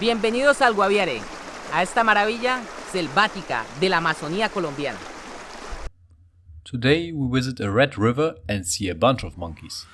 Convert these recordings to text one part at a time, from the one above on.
Bienvenidos al Guaviare, a esta maravilla selvática de la Amazonía colombiana. Today we visit a red river and see a bunch of monkeys.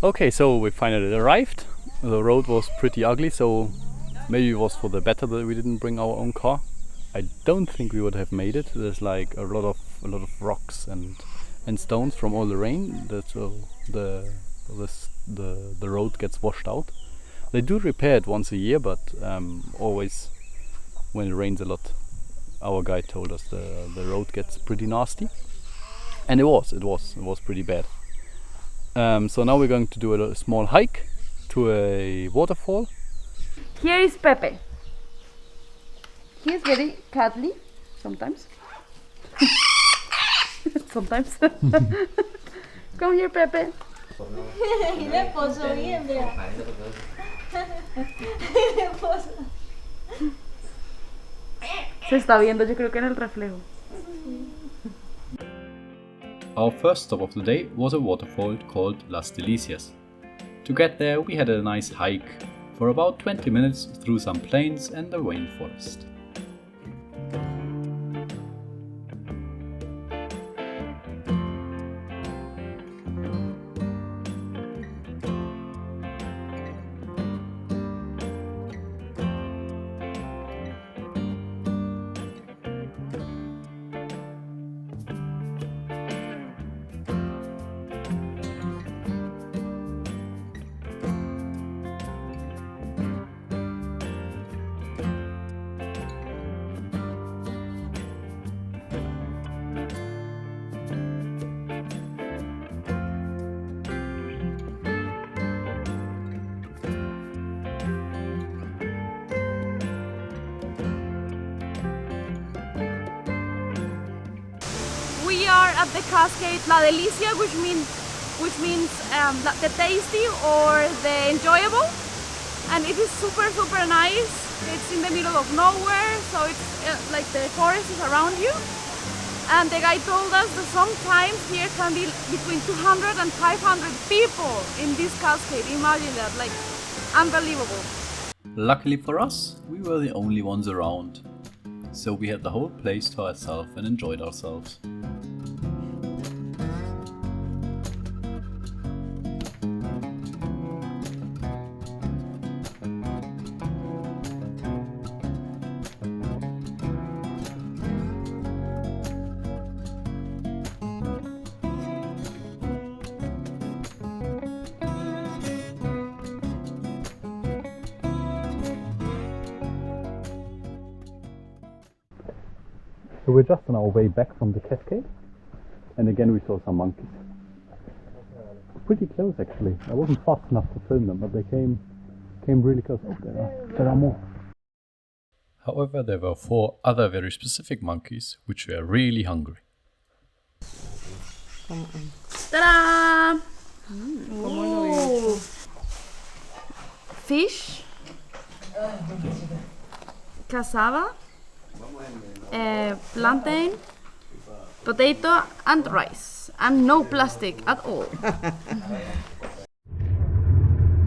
Okay, so we finally arrived. The road was pretty ugly, so maybe it was for the better that we didn't bring our own car. I don't think we would have made it. There's like a lot of rocks and stones from all the rain. So the road gets washed out. They do repair it once a year, but always when it rains a lot. Our guide told us the road gets pretty nasty, and it was pretty bad. So now we're going to do a small hike to a waterfall. Here is Pepe. He is very cuddly sometimes. Sometimes. Come here, Pepe. Se está viendo, yo creo que en el reflejo. Our first stop of the day was a waterfall called Las Delicias. To get there we had a nice hike for about 20 minutes through some plains and the rainforest. We are at the cascade La Delicia, which means the tasty or the enjoyable, and it is super nice. It's in the middle of nowhere, so it's like the forest is around you. And the guy told us that sometimes here can be between 200 and 500 people in this cascade. Imagine that, like unbelievable. Luckily for us, we were the only ones around, so we had the whole place to ourselves and enjoyed ourselves. So we're just on our way back from the cascade, and again we saw some monkeys. Pretty close actually. I wasn't fast enough to film them, but they came really close. Oh, there are more. However, there were 4 other very specific monkeys which were really hungry. Ta-da! Ooh. Fish, cassava, plantain, potato and rice, and no plastic at all.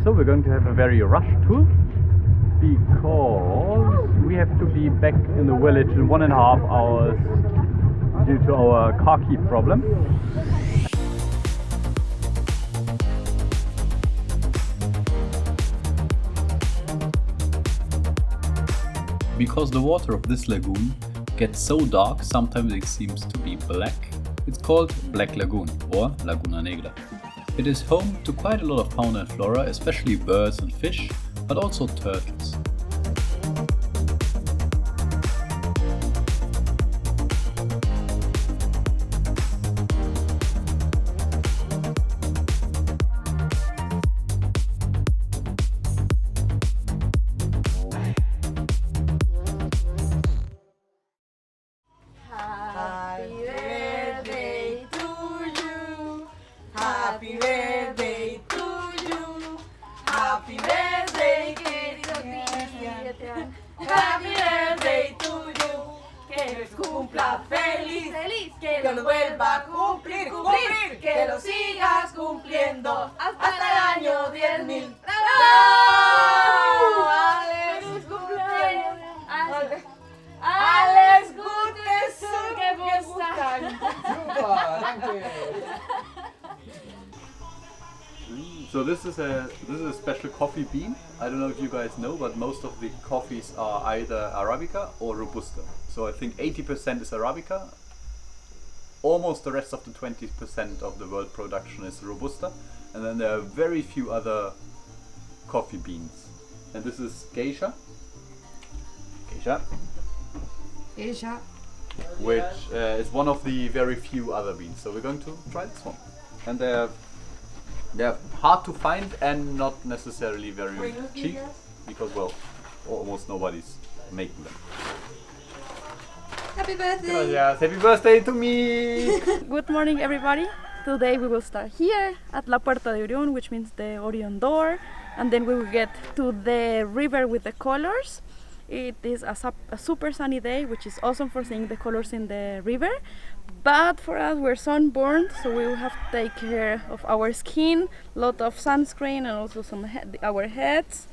So we're going to have a very rushed tour because we have to be back in the village in 1.5 hours due to our car key problem. Because the water of this lagoon gets so dark, sometimes it seems to be black. It's called Black Lagoon or Laguna Negra. It is home to quite a lot of fauna and flora, especially birds and fish, but also turtles. Happy birthday to you. Happy birthday, querido Cristian. Happy birthday to you. Que los cumpla feliz. Que los vuelva a cumplir. Que lo sigas cumpliendo hasta el año 10.000. ¡Bravo! ¡Alex cumpleaños! ¡Alex Guten Super, danke. So this is a special coffee bean. I don't know if you guys know, but most of the coffees are either Arabica or Robusta. So I think 80% is Arabica. Almost the rest of the 20% of the world production is Robusta, and then there are very few other coffee beans. And this is Geisha. Asia. Which is one of the very few other beans. So we're going to try this one. And they're hard to find and not necessarily very cheap because, well, almost nobody's making them. Happy birthday! Yes, happy birthday to me! Good morning, everybody. Today we will start here at La Puerta de Orión, which means the Orion door, and then we will get to the river with the colors. It is a super sunny day, which is awesome for seeing the colors in the river. But for us, we're sunburned, so we will have to take care of our skin, lot of sunscreen, and also our heads.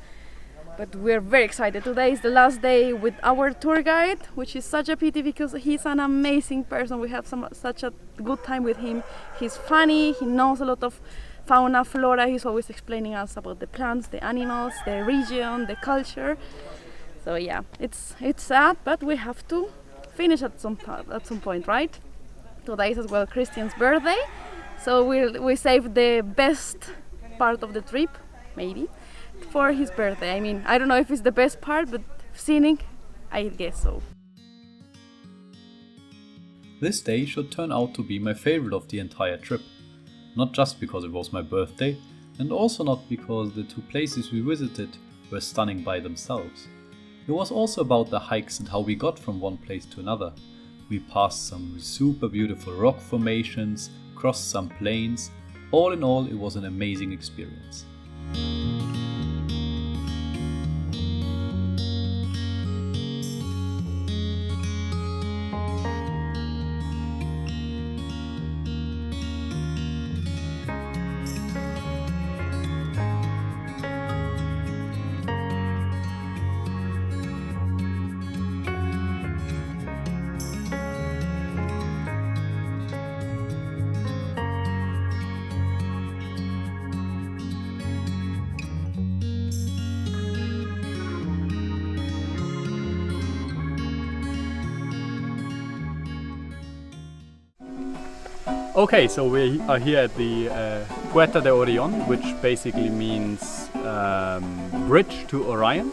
But we're very excited. Today is the last day with our tour guide, which is such a pity because he's an amazing person. We have such a good time with him. He's funny, he knows a lot of fauna, flora. He's always explaining us about the plants, the animals, the region, the culture. So yeah, it's sad, but we have to finish at some point, right? Today is as well Christian's birthday, so we saved the best part of the trip, maybe, for his birthday. I mean, I don't know if it's the best part, but scenic, I guess so. This day should turn out to be my favorite of the entire trip. Not just because it was my birthday, and also not because the two places we visited were stunning by themselves. It was also about the hikes and how we got from one place to another. We passed some super beautiful rock formations, crossed some plains. All in all, it was an amazing experience. Okay, so we are here at the Puerta de Orión, which basically means bridge to Orion.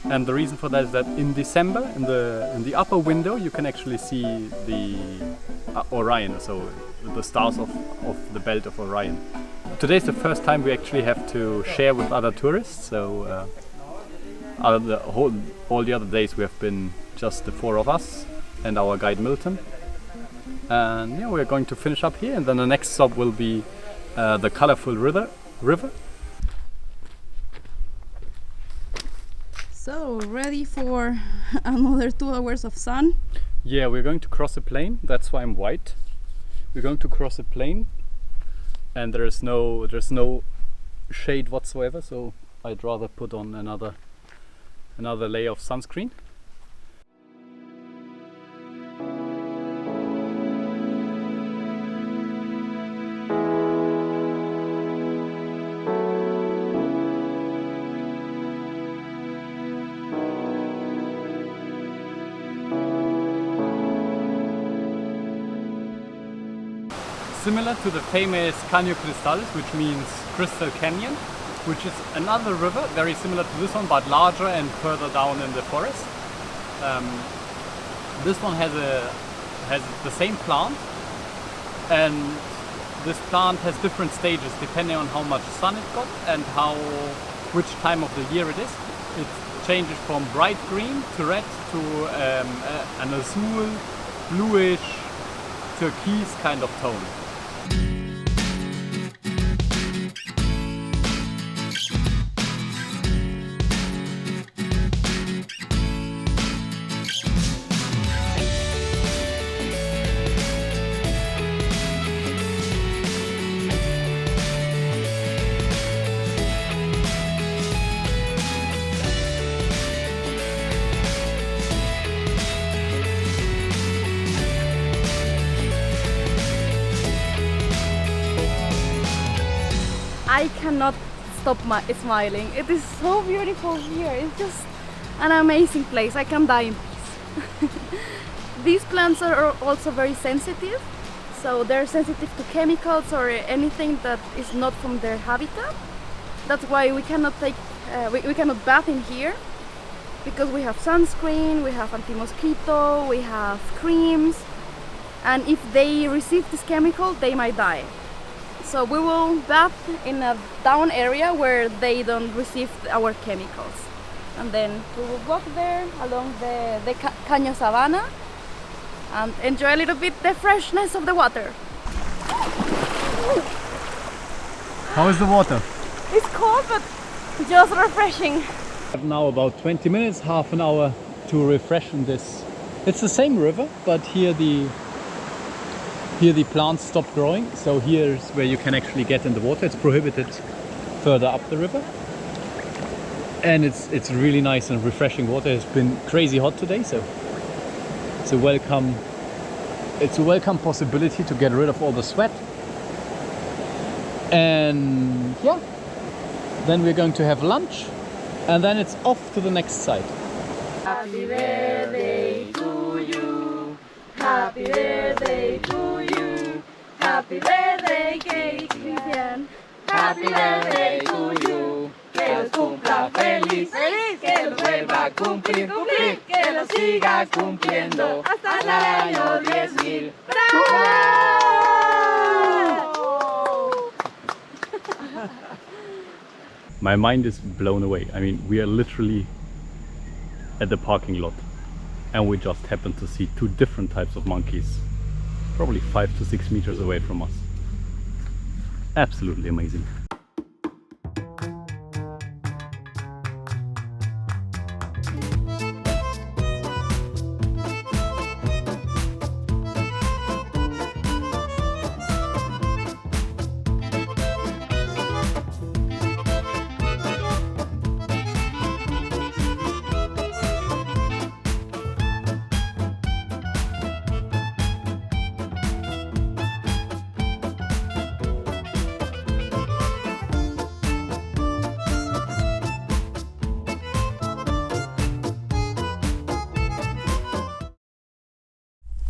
And the reason for that is that in December, in the upper window, you can actually see the Orion, so the stars of the belt of Orion. Today is the first time we actually have to share with other tourists. So all the other days we have been just the four of us and our guide Milton. And yeah, we're going to finish up here, and then the next stop will be the colorful river. So, ready for another 2 hours of sun? Yeah, we're going to cross a plain. That's why I'm white. We're going to cross a plain, and there's no shade whatsoever. So I'd rather put on another layer of sunscreen. similar to the famous Caño Cristales, which means Crystal Canyon, which is another river, very similar to this one, but larger and further down in the forest. This one has the same plant, and this plant has different stages depending on how much sun it got and which time of the year it is. It changes from bright green to red to an azul, bluish, turquoise kind of tone. I cannot stop smiling. It is so beautiful here. It's just an amazing place. I can die in peace. These plants are also very sensitive, so they're sensitive to chemicals or anything that is not from their habitat. That's why we cannot we cannot bath in here, because we have sunscreen, we have anti-mosquito, we have creams, and if they receive this chemical, they might die. So we will bath in a down area where they don't receive our chemicals. And then we will walk there along the Caño Sabana and enjoy a little bit the freshness of the water. How is the water? It's cold, but just refreshing. We have now about 20 minutes, half an hour to refresh in this. It's the same river, but here the plants stop growing, so here's where you can actually get in the water. It's prohibited further up the river, and it's really nice and refreshing water. It's been crazy hot today, so it's a welcome possibility to get rid of all the sweat. And yeah, then we're going to have lunch, and then it's off to the next site. Happy birthday to you. Happy birthday to you. Happy birthday, Cristian. Happy birthday to you. Que los cumpla feliz. Feliz. Que los vuelva a cumplir. Cumplir. Que los siga cumpliendo. Hasta el año 10,000. ¡Bravo! My mind is blown away. I mean, we are literally at the parking lot, and we just happened to see two different types of monkeys, probably 5 to 6 meters away from us. Absolutely amazing.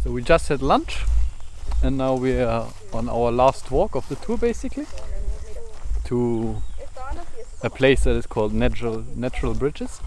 So we just had lunch, and now we are on our last walk of the tour, basically, to a place that is called Natural Bridges.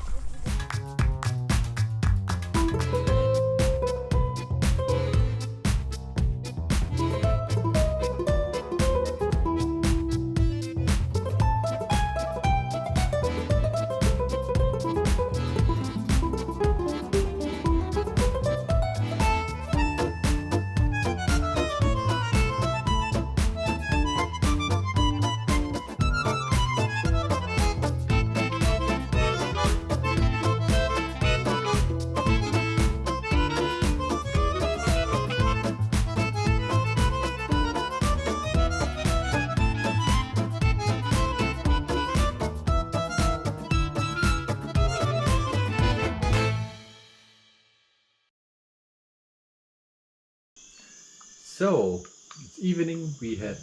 So it's evening. We had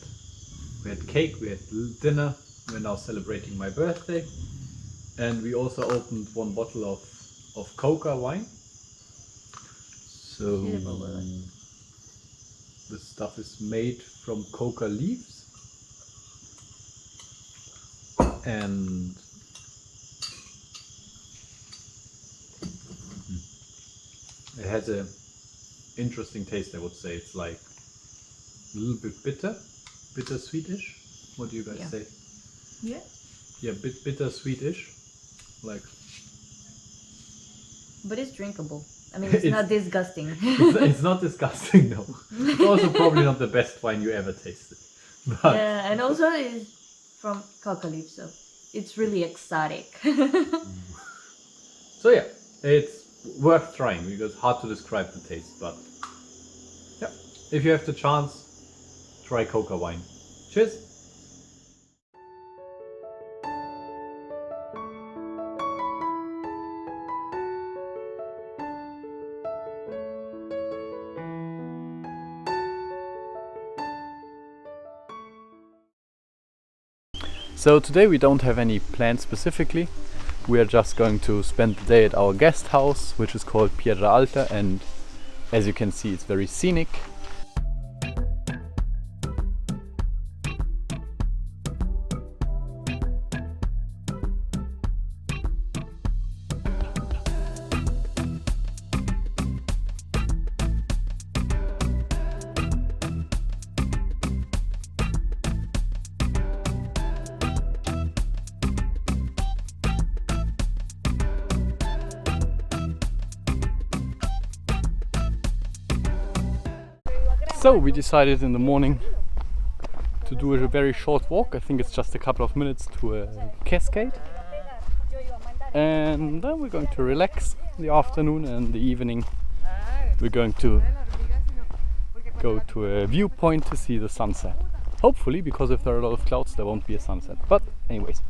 cake, we had dinner. We're now celebrating my birthday, and we also opened one bottle of Coca wine. So This stuff is made from coca leaves. And it has a interesting taste, I would say. It's like a little bit bitter sweetish. What do you guys say? Yeah. Yeah, bitter sweetish. Like But it's drinkable. I mean, it's not disgusting. it's not disgusting, no. It's also probably not the best wine you ever tasted. But Yeah, and also it's from coca leaves, so it's really exotic. so yeah, it's worth trying because hard to describe the taste, but yeah, if you have the chance, try coca wine. Cheers! So today we don't have any plans specifically. We are just going to spend the day at our guest house, which is called Piedra Alta, and as you can see, it's very scenic. So we decided in the morning to do a very short walk. I think it's just a couple of minutes to a cascade. And then we're going to relax in the afternoon, and in the evening we're going to go to a viewpoint to see the sunset. Hopefully, because if there are a lot of clouds there won't be a sunset. But anyways.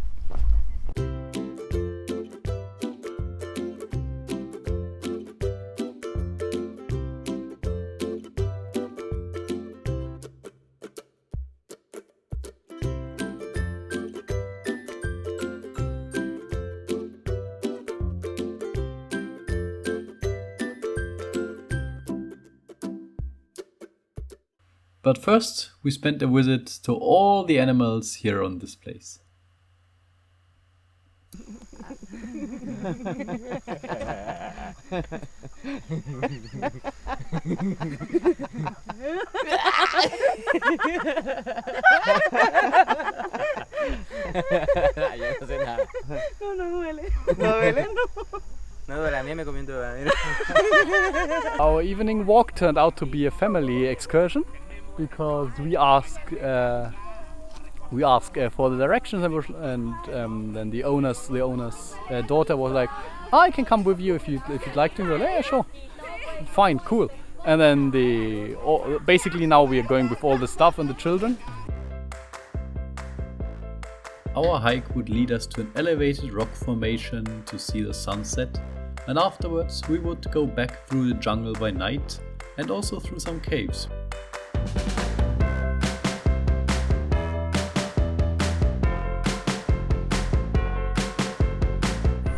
But first, we spent a visit to all the animals here on this place. Yo no sé nada. No duele. ¿No duele? No duele, a mí me comió un dedo. Our evening walk turned out to be a family excursion because we asked for the directions, and then the owner's daughter was like, "I can come with you if you'd like to." And we're like, "Yeah, sure, fine, cool." And then basically now we are going with all the stuff and the children. Our hike would lead us to an elevated rock formation to see the sunset, and afterwards we would go back through the jungle by night and also through some caves.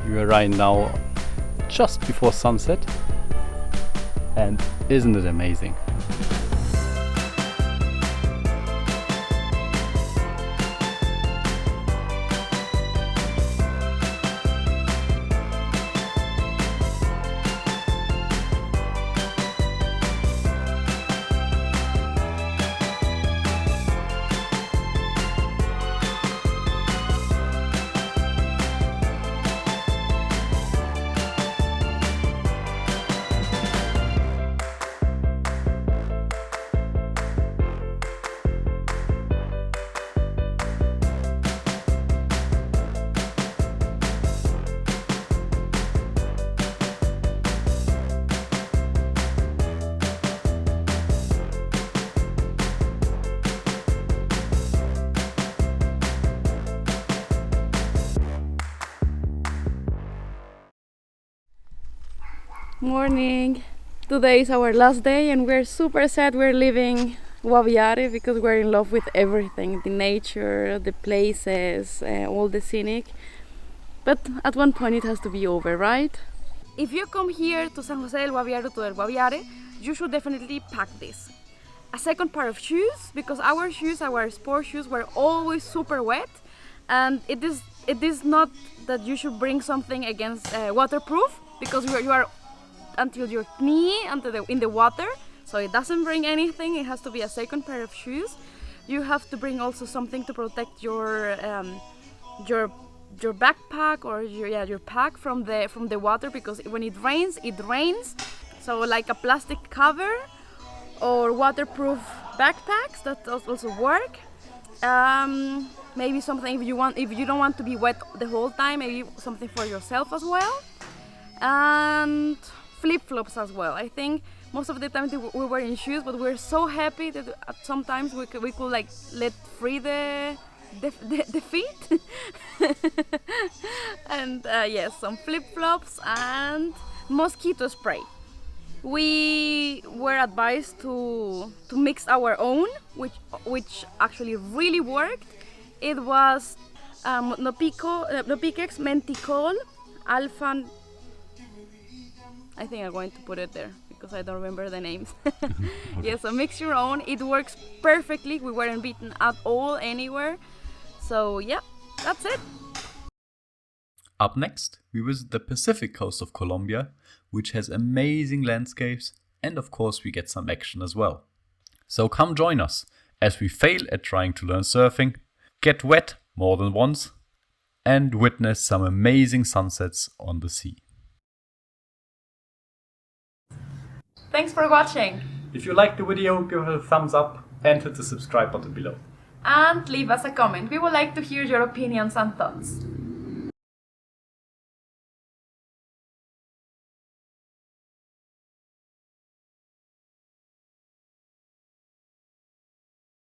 We are right now just before sunset, and isn't it amazing? Morning. Today is our last day and we're super sad we're leaving Guaviare because we're in love with everything, the nature, the places, all the scenic. But at one point it has to be over, right? If you come here to San Jose del Guaviare, to El Guaviare, you should definitely pack this. a second pair of shoes, because our sport shoes were always super wet, and it is not that you should bring something against waterproof, because you are until your knee in the water, so it doesn't bring anything. It has to be a second pair of shoes. You have to bring also something to protect your backpack or your pack from the water, because when it rains. So like a plastic cover or waterproof backpacks that also work. Maybe something if you don't want to be wet the whole time, maybe something for yourself as well. And flip-flops as well. I think most of the time we were in shoes, but we're so happy that sometimes we could like let free the feet. And yes, some flip-flops and mosquito spray. We were advised to mix our own, which actually really worked. It was Nopiquex, Menticol, Alpha. I think I'm going to put it there because I don't remember the names. Okay. Yeah, so mix your own. It works perfectly. We weren't beaten at all anywhere. So yeah, that's it. Up next, we visit the Pacific coast of Colombia, which has amazing landscapes, and of course we get some action as well. So come join us as we fail at trying to learn surfing, get wet more than once, and witness some amazing sunsets on the sea. Thanks for watching, If you liked the video, give it a thumbs up and hit the subscribe button below. and leave us a comment. We would like to hear your opinions and thoughts.